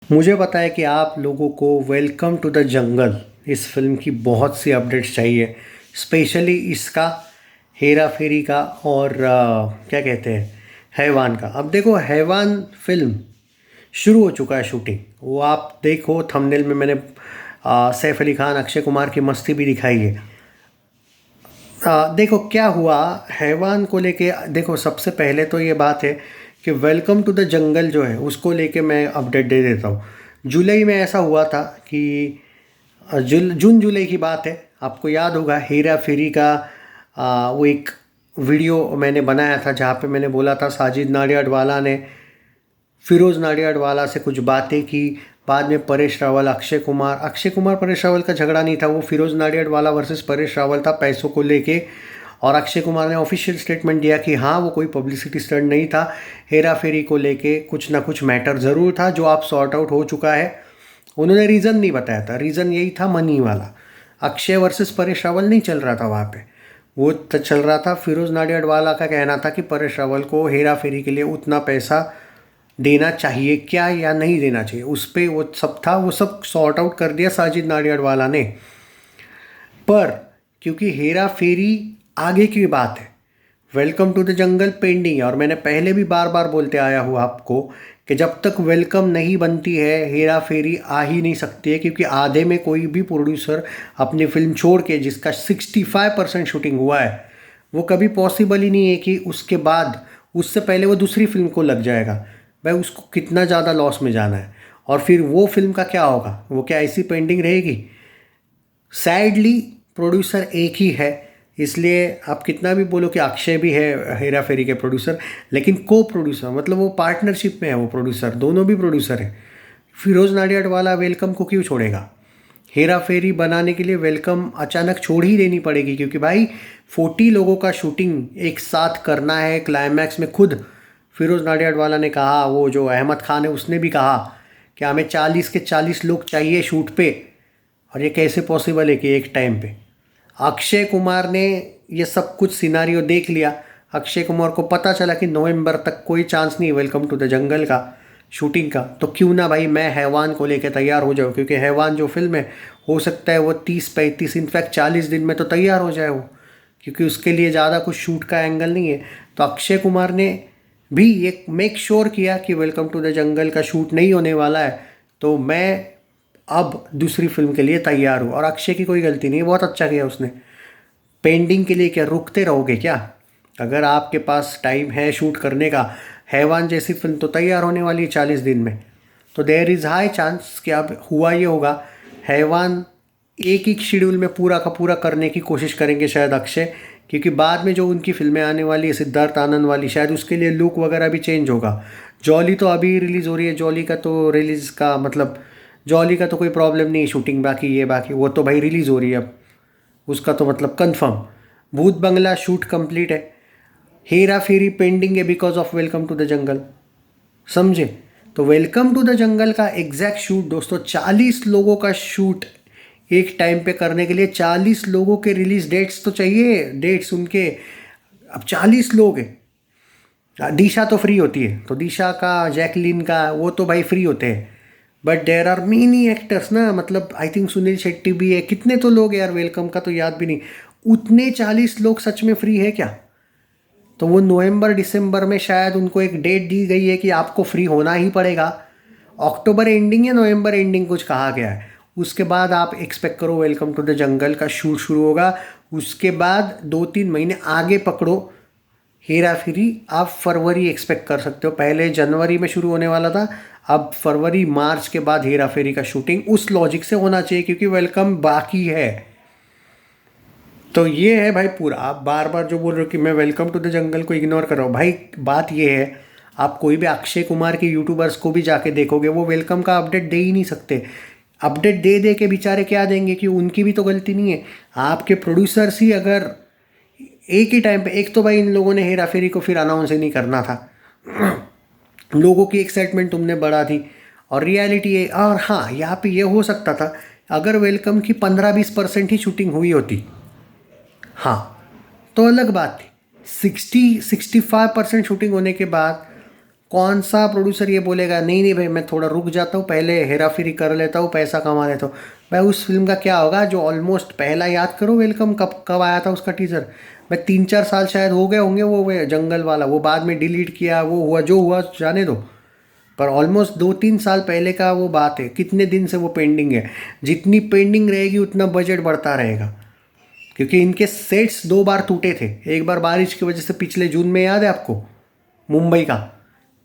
मुझे पता है कि आप लोगों को वेलकम टू द जंगल इस फिल्म की बहुत सी अपडेट्स चाहिए। स्पेशली इसका हेरा फेरी का और क्या कहते हैं, हैवान का। अब देखो, हैवान फिल्म शुरू हो चुका है शूटिंग। वो आप देखो, थंबनेल में मैंने सैफ अली खान, अक्षय कुमार की मस्ती भी दिखाई है। देखो क्या हुआ हैवान को लेके। देखो, सबसे पहले तो ये बात है कि वेलकम टू द जंगल जो है उसको लेके मैं अपडेट दे देता हूँ। जुलाई में ऐसा हुआ था कि जून जुलाई की बात है। आपको याद होगा हेरा फेरी का वो एक वीडियो मैंने बनाया था जहाँ पे मैंने बोला था साजिद नाडियाडवाला ने फिरोज़ नाडियाडवाला से कुछ बातें की। बाद में परेश रावल, अक्षय कुमार परेश रावल का झगड़ा नहीं था, वो फिरोज़ नाडियाडवाला वर्सेस परेश रावल था पैसों को लेके। और अक्षय कुमार ने ऑफिशियल स्टेटमेंट दिया कि हाँ, वो कोई पब्लिसिटी स्टंट नहीं था, हेरा फेरी को लेके कुछ ना कुछ मैटर ज़रूर था जो आप सॉर्ट आउट हो चुका है। उन्होंने रीज़न नहीं बताया था, रीज़न यही था मनी वाला। अक्षय वर्सेस परेश रावल नहीं चल रहा था वहाँ पे, वो चल रहा था फिरोज़ नाडियाडवाला का कहना था कि परेश रावल को हेरा फेरी के लिए उतना पैसा देना चाहिए क्या या नहीं देना चाहिए, उस पर वो सब था। वो सब सॉर्ट आउट कर दिया साजिद नाडियाडवाला ने। पर क्योंकि हेरा फेरी आगे की बात है, welcome to the jungle pending है। और मैंने पहले भी बार बार बोलते आया हूँ आपको कि जब तक वेलकम नहीं बनती है हेरा फेरी आ ही नहीं सकती है। क्योंकि आधे में कोई भी प्रोड्यूसर अपनी फिल्म छोड़ के, जिसका 65% शूटिंग हुआ है, वो कभी पॉसिबल ही नहीं है कि उसके बाद, उससे पहले वो दूसरी फिल्म को लग जाएगा। भाई उसको कितना ज़्यादा लॉस में जाना है, और फिर वो फिल्म का क्या होगा? वो क्या ऐसी पेंडिंग रहेगी? सैडली प्रोड्यूसर एक ही है। इसलिए आप कितना भी बोलो कि अक्षय भी है हेरा फेरी के प्रोड्यूसर, लेकिन को प्रोड्यूसर मतलब वो पार्टनरशिप में है, वो प्रोड्यूसर दोनों भी प्रोड्यूसर है। फिरोज नाडियाडवाला वेलकम को क्यों छोड़ेगा? हेरा फेरी बनाने के लिए वेलकम अचानक छोड़ ही देनी पड़ेगी, क्योंकि भाई 40 लोगों का शूटिंग एक साथ करना है। क्लाइमैक्स में खुद फिरोज नाडियाडवाला ने कहा, वो जो अहमद खान है उसने भी कहा कि हमें 40 के 40 लोग चाहिए शूट पे। और ये कैसे पॉसिबल है कि एक टाइम पे? अक्षय कुमार ने ये सब कुछ सिनारियो देख लिया। अक्षय कुमार को पता चला कि नवंबर तक कोई चांस नहीं वेलकम टू द जंगल का शूटिंग का, तो क्यों ना भाई मैं हैवान को लेकर तैयार हो जाऊँ। क्योंकि हैवान जो फिल्म है, हो सकता है वो 30-35 इनफैक्ट 40 दिन में तो तैयार हो जाए वो, क्योंकि उसके लिए ज़्यादा कुछ शूट का एंगल नहीं है। तो अक्षय कुमार ने भी ये मेक श्योर किया कि वेलकम टू द जंगल का शूट नहीं होने वाला है, तो मैं अब दूसरी फिल्म के लिए तैयार हूँ। और अक्षय की कोई गलती नहीं है, बहुत अच्छा किया उसने। पेंडिंग के लिए क्या रुकते रहोगे क्या? अगर आपके पास टाइम है शूट करने का, हैवान जैसी फिल्म तो तैयार होने वाली है 40 दिन में, तो देयर इज़ हाई चांस कि अब हुआ ये होगा, हैवान एक ही शेड्यूल में पूरा का पूरा करने की कोशिश करेंगे शायद अक्षय। क्योंकि बाद में जो उनकी फिल्में आने वाली है सिद्धार्थ आनंद वाली, शायद उसके लिए लुक वगैरह भी चेंज होगा। जॉली तो अभी रिलीज़ हो रही है, जॉली का तो रिलीज़ का मतलब, जॉली का तो कोई प्रॉब्लम नहीं है शूटिंग, बाकी ये बाकी वो तो भाई रिलीज़ हो रही है अब, उसका तो मतलब कंफर्म। भूत बंगला शूट कंप्लीट है, हेरा फेरी पेंडिंग है because of welcome to the jungle, समझे? तो वेलकम टू द जंगल का एग्जैक्ट शूट दोस्तों, 40 लोगों का शूट एक टाइम पे करने के लिए 40 लोगों के रिलीज डेट्स तो चाहिए, डेट्स उनके। अब 40 लोग हैं। दिशा तो फ्री होती है, तो दिशा का, जैकलिन का, वो तो भाई फ्री होते हैं। But there are many actors ना, मतलब आई थिंक सुनील शेट्टी भी है, कितने तो लोग यार, वेलकम का तो याद भी नहीं। उतने 40 लोग सच में फ्री है क्या? तो वो नवंबर दिसंबर में शायद उनको एक डेट दी गई है कि आपको फ्री होना ही पड़ेगा। अक्टूबर एंडिंग या नवंबर एंडिंग कुछ कहा गया है। उसके बाद आप एक्सपेक्ट करो वेलकम टू द जंगल का शूट शुरू होगा। उसके बाद 2-3 महीने आगे पकड़ो, हेरा फेरी आप फरवरी एक्सपेक्ट कर सकते हो। पहले जनवरी में शुरू होने वाला था, अब फरवरी मार्च के बाद हेरा फेरी का शूटिंग उस लॉजिक से होना चाहिए, क्योंकि वेलकम बाकी है। तो ये है भाई पूरा। आप बार बार जो बोल रहे हो कि मैं वेलकम टू द जंगल को इग्नोर कर रहा हूँ, भाई बात ये है, आप कोई भी अक्षय कुमार के यूट्यूबर्स को भी जाके देखोगे, वो वेलकम का अपडेट दे ही नहीं सकते। अपडेट दे दे के बेचारे क्या देंगे, कि उनकी भी तो गलती नहीं है। आपके प्रोड्यूसर्स ही अगर एक ही टाइम पे, एक तो भाई इन लोगों ने हेरा फेरी को फिर अनाउंस ही नहीं करना था, लोगों की एक्साइटमेंट तुमने बढ़ा दी। और रियलिटी है, और हाँ यहाँ पे ये हो सकता था अगर वेलकम की 15-20% ही शूटिंग हुई होती, हाँ, तो अलग बात थी। 60-65% शूटिंग होने के बाद कौन सा प्रोड्यूसर ये बोलेगा नहीं नहीं भाई मैं थोड़ा रुक जाता हूँ, पहले हेरा फेरी कर लेता हूँ, पैसा कमा लेता हूँ। भाई उस फिल्म का क्या होगा जो ऑलमोस्ट पहला याद करो वेलकम कब कब आया था उसका टीज़र। भाई 3-4 साल शायद हो गए होंगे वो जंगल वाला, वो बाद में डिलीट किया, वो हुआ जो हुआ जाने दो। पर ऑलमोस्ट 2-3 साल पहले का वो बात है, कितने दिन से वो पेंडिंग है। जितनी पेंडिंग रहेगी उतना बजट बढ़ता रहेगा, क्योंकि इनके सेट्स 2 बार टूटे थे। एक बार बारिश की वजह से पिछले जून में, याद है आपको, मुंबई का।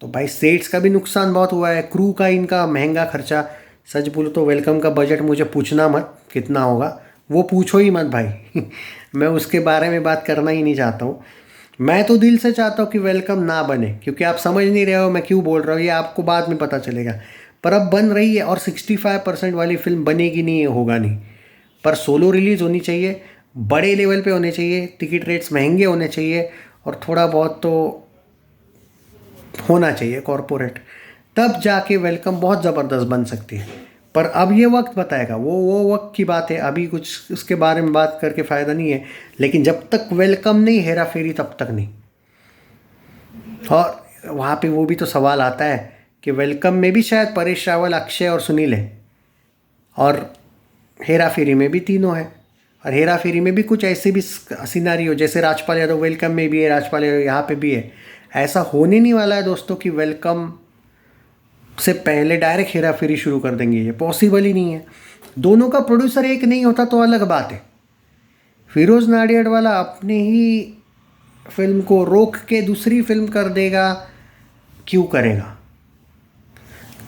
तो भाई सेट्स का भी नुकसान बहुत हुआ है, क्रू का इनका महंगा खर्चा। सच बोलो तो वेलकम का बजट मुझे पूछना मत कितना होगा, वो पूछो ही मत भाई मैं उसके बारे में बात करना ही नहीं चाहता हूँ। मैं तो दिल से चाहता हूँ कि वेलकम ना बने, क्योंकि आप समझ नहीं रहे हो मैं क्यों बोल रहा हूँ, ये आपको बाद में पता चलेगा। पर अब बन रही है और 65% वाली फिल्म बनेगी नहीं, होगा नहीं। पर सोलो रिलीज़ होनी चाहिए, बड़े लेवल पे होने चाहिए, टिकट रेट्स महंगे होने चाहिए, और थोड़ा बहुत तो होना चाहिए कॉरपोरेट, तब जाके वेलकम बहुत ज़बरदस्त बन सकती है। पर अब ये वक्त बताएगा, वो वक्त की बात है, अभी कुछ उसके बारे में बात करके फ़ायदा नहीं है। लेकिन जब तक वेलकम नहीं हेरा फेरी तब तक नहीं। और वहाँ पे वो भी तो सवाल आता है कि वेलकम में भी शायद परेश रावल, अक्षय और सुनील है, और हेरा फेरी में भी तीनों है। और हेरा फेरी में भी कुछ ऐसे भी सिनारियो, जैसे राजपाल यादव वेलकम में भी है, राजपाल यादव यहाँ पे भी है। ऐसा होने नहीं वाला है दोस्तों कि वेलकम से पहले डायरेक्ट हेरा फेरी शुरू कर देंगे, ये पॉसिबल ही नहीं है। दोनों का प्रोड्यूसर एक नहीं होता तो अलग बात है। फिरोज नाडियाड वाला अपने ही फिल्म को रोक के दूसरी फिल्म कर देगा, क्यों करेगा?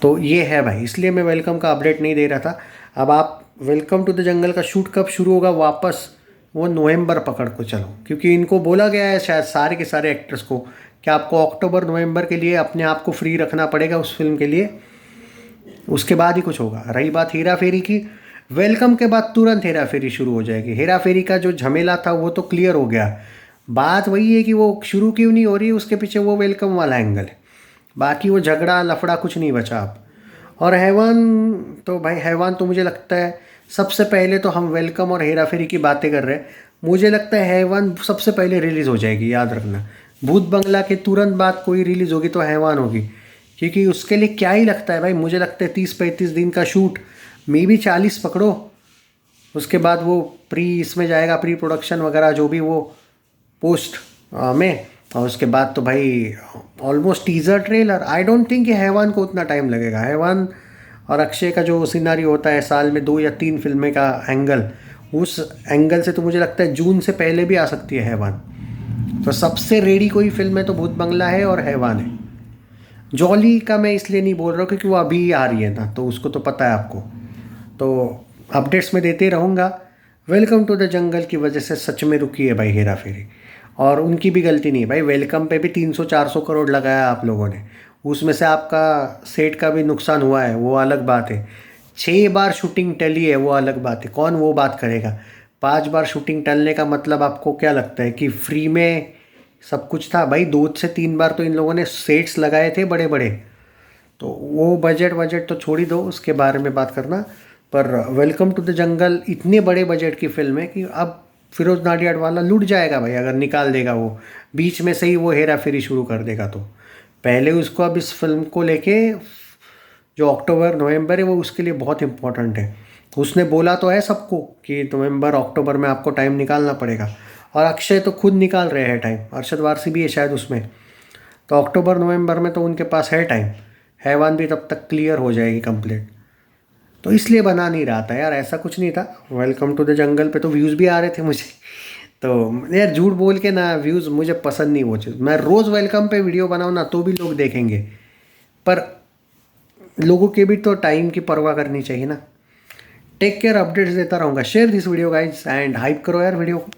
तो ये है भाई, इसलिए मैं वेलकम का अपडेट नहीं दे रहा था। अब आप वेलकम टू द जंगल का शूट कब शुरू होगा वापस, वो नवंबर पकड़ को चलो, क्योंकि इनको बोला गया है शायद सारे के सारे एक्टर्स को कि आपको अक्टूबर नवंबर के लिए अपने आप को फ्री रखना पड़ेगा उस फिल्म के लिए, उसके बाद ही कुछ होगा। रही बात हेरा फेरी की, वेलकम के बाद तुरंत हेरा फेरी शुरू हो जाएगी। हेरा फेरी का जो झमेला था वो तो क्लियर हो गया, बात वही है कि वो शुरू क्यों नहीं हो रही, उसके पीछे वो वेलकम वाला एंगल है। बाकी वो झगड़ा लफड़ा कुछ नहीं बचा अब। और हैवान तो भाई, हैवान तो मुझे लगता है सबसे पहले तो हम वेलकम और हेरा फेरी की बातें कर रहे हैं, मुझे लगता है हैवान सबसे पहले रिलीज़ हो जाएगी, याद रखना। भूत बंगला के तुरंत बाद कोई रिलीज़ होगी तो हैवान होगी, क्योंकि उसके लिए क्या ही लगता है भाई, मुझे लगता है 30-35 दिन का शूट, मे बी 40 पकड़ो। उसके बाद वो प्री इसमें जाएगा, प्री प्रोडक्शन वगैरह जो भी, वो पोस्ट में, और उसके बाद तो भाई almost teaser trailer. I don't think कि हैवान को उतना टाइम लगेगा। हैवान और अक्षय का जो सिनारी होता है साल में 2 या 3 फिल्में का एंगल, उस एंगल से तो मुझे लगता है जून से पहले भी आ सकती है हैवान। तो सबसे रेडी कोई फिल्म है तो भूत बंगला है और हैवान है। जॉली का मैं इसलिए नहीं बोल रहा हूँ क्योंकि वो अभी आ रही है ना, तो उसको तो पता है आपको, तो अपडेट्स में देते रहूँगा। वेलकम टू द जंगल की वजह से सच में रुकी है भाई हेरा फेरी, और उनकी भी गलती नहीं है भाई। वेलकम पे भी 300-400 करोड़ लगाया आप लोगों ने, उसमें से आपका सेट का भी नुकसान हुआ है, वो अलग बात है। 6 बार शूटिंग टली है, वो अलग बात है, कौन वो बात करेगा। 5 बार शूटिंग टलने का मतलब आपको क्या लगता है कि फ्री में सब कुछ था? भाई 2 से 3 बार तो इन लोगों ने सेट्स लगाए थे बड़े बड़े, तो वो बजट तो छोड़ ही दो, उसके बारे में बात करना। पर वेलकम टू द जंगल इतने बड़े बजट की फिल्म है कि अब फिरोज नाडियाड वाला लूट जाएगा भाई, अगर निकाल देगा वो बीच में से ही वो हेरा फेरी शुरू कर देगा। तो पहले उसको अब इस फिल्म को लेके जो अक्टूबर नवंबर है वो उसके लिए बहुत इंपॉर्टेंट है। उसने बोला तो है सबको कि नवंबर अक्टूबर में आपको टाइम निकालना पड़ेगा, और अक्षय तो खुद निकाल रहे हैं टाइम, अरशद वारसी भी है शायद उसमें। तो अक्टूबर नवंबर में तो उनके पास है टाइम, हैवान भी तब तक क्लियर हो जाएगी कंप्लीट। तो इसलिए बना नहीं रहा था यार, ऐसा कुछ नहीं था। वेलकम टू द जंगल पे तो व्यूज़ भी आ रहे थे मुझे, तो यार झूठ बोल के ना, व्यूज़ मुझे पसंद नहीं वो चीज़। मैं रोज़ वेलकम पे वीडियो बनाऊँ ना तो भी लोग देखेंगे, पर लोगों के भी तो टाइम की परवाह करनी चाहिए ना। टेक केयर, अपडेट्स देता रहूँगा। Share this video guys and hype करो यार वीडियो को।